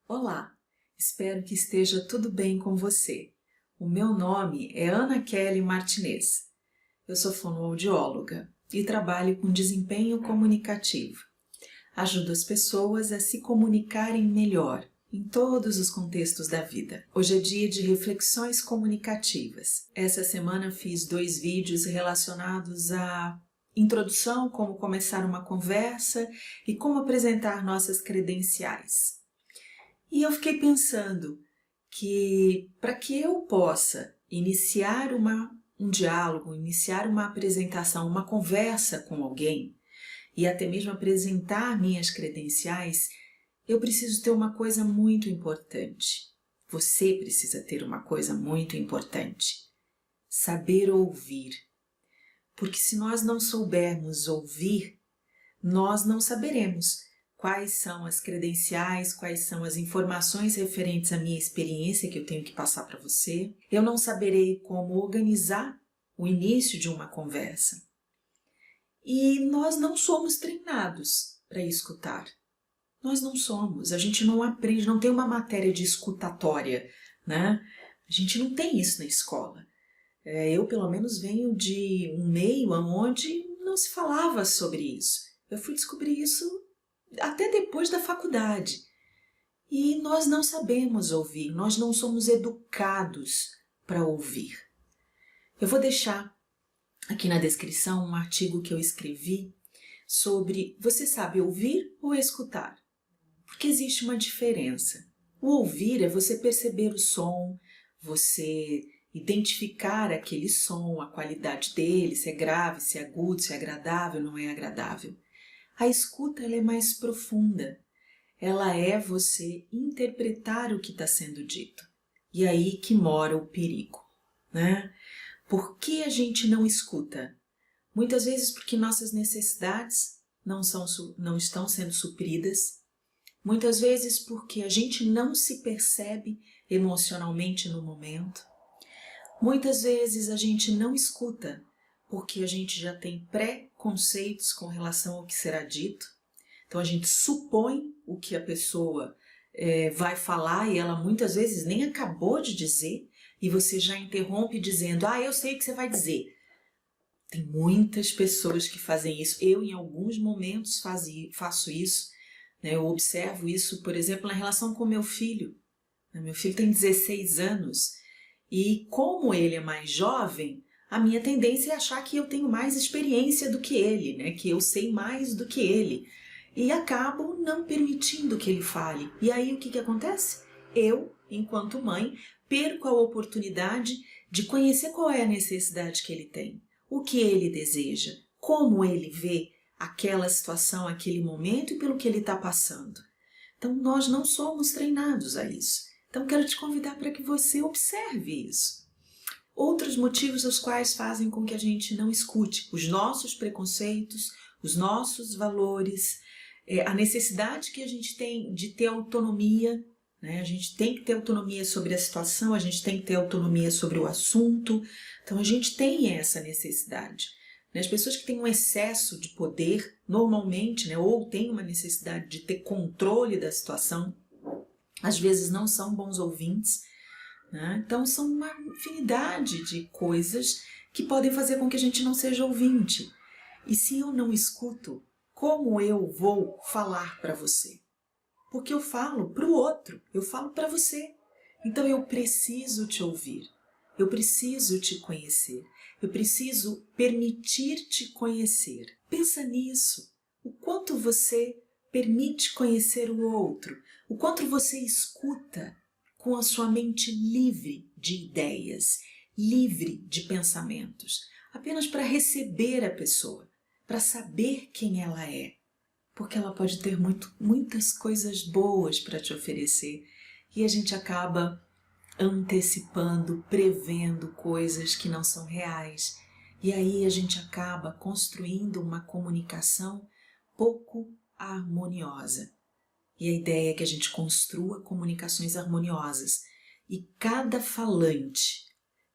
Olá, espero que esteja tudo bem com você. O meu nome é Ana Kelly Martinez. Eu sou fonoaudióloga e trabalho com desempenho comunicativo. Ajudo as pessoas a se comunicarem melhor em todos os contextos da vida. Hoje é dia de reflexões comunicativas. Essa semana fiz 2 vídeos relacionados à introdução, como começar uma conversa e como apresentar nossas credenciais. E eu fiquei pensando que para que eu possa iniciar um diálogo, iniciar uma apresentação, uma conversa com alguém e até mesmo apresentar minhas credenciais, eu preciso ter uma coisa muito importante. Você precisa ter uma coisa muito importante: saber ouvir. Porque se nós não soubermos ouvir, nós não saberemos quais são as credenciais, quais são as informações referentes à minha experiência que eu tenho que passar para você. Eu não saberei como organizar o início de uma conversa. E nós não somos treinados para escutar. Nós não somos, a gente não aprende, não tem uma matéria de escutatória, né? A gente não tem isso na escola. Eu, pelo menos, venho de um meio onde não se falava sobre isso. Eu fui descobrir isso até depois da faculdade. E nós não sabemos ouvir, nós não somos educados para ouvir. Eu vou deixar aqui na descrição um artigo que eu escrevi sobre você sabe ouvir ou escutar? Porque existe uma diferença. O ouvir é você perceber o som, você identificar aquele som, a qualidade dele, se é grave, se é agudo, se é agradável, não é agradável. A escuta ela é mais profunda. Ela é você interpretar o que está sendo dito. E aí que mora o perigo, né? Por que a gente não escuta? Muitas vezes porque nossas necessidades não estão sendo supridas. Muitas vezes porque a gente não se percebe emocionalmente no momento. Muitas vezes a gente não escuta porque a gente já tem pré-conceitos com relação ao que será dito. Então a gente supõe o que a pessoa vai falar e ela muitas vezes nem acabou de dizer e você já interrompe dizendo: eu sei o que você vai dizer. Tem muitas pessoas que fazem isso. Eu em alguns momentos faço isso. Eu observo isso, por exemplo, na relação com meu filho. Meu filho tem 16 anos e como ele é mais jovem, a minha tendência é achar que eu tenho mais experiência do que ele, que eu sei mais do que ele. E acabo não permitindo que ele fale. E aí o que acontece? Eu, enquanto mãe, perco a oportunidade de conhecer qual é a necessidade que ele tem, o que ele deseja, como ele vê aquela situação, aquele momento e pelo que ele está passando. Então nós não somos treinados a isso. Então quero te convidar para que você observe isso. Outros motivos os quais fazem com que a gente não escute os nossos preconceitos, os nossos valores, a necessidade que a gente tem de ter autonomia, A gente tem que ter autonomia sobre a situação, a gente tem que ter autonomia sobre o assunto. Então a gente tem essa necessidade. As pessoas que têm um excesso de poder, normalmente, ou têm uma necessidade de ter controle da situação, às vezes não são bons ouvintes. Então são uma infinidade de coisas que podem fazer com que a gente não seja ouvinte. E se eu não escuto, como eu vou falar para você? Porque eu falo para o outro, eu falo para você. Então eu preciso te ouvir, eu preciso te conhecer, eu preciso permitir-te conhecer. Pensa nisso, o quanto você permite conhecer o outro, o quanto você escuta com a sua mente livre de ideias, livre de pensamentos, apenas para receber a pessoa, para saber quem ela é, porque ela pode ter muitas coisas boas para te oferecer e a gente acaba antecipando, prevendo coisas que não são reais e aí a gente acaba construindo uma comunicação pouco harmoniosa. E a ideia é que a gente construa comunicações harmoniosas e cada falante,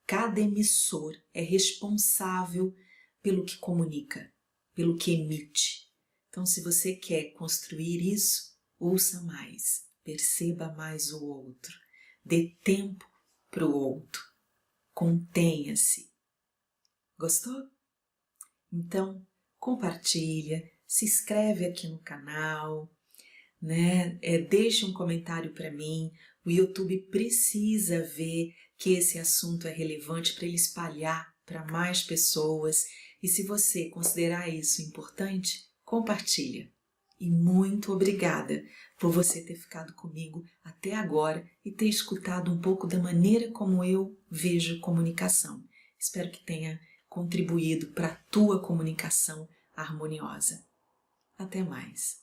cada emissor é responsável pelo que comunica, pelo que emite. Então, se você quer construir isso, ouça mais. Perceba mais o outro. Dê tempo para o outro. Contenha-se. Gostou? Então, compartilha, se inscreve aqui no canal, né? Deixa um comentário para mim. O YouTube precisa ver que esse assunto é relevante para ele espalhar para mais pessoas. E se você considerar isso importante, compartilha. E muito obrigada por você ter ficado comigo até agora e ter escutado um pouco da maneira como eu vejo comunicação. Espero que tenha contribuído para a tua comunicação harmoniosa. Até mais.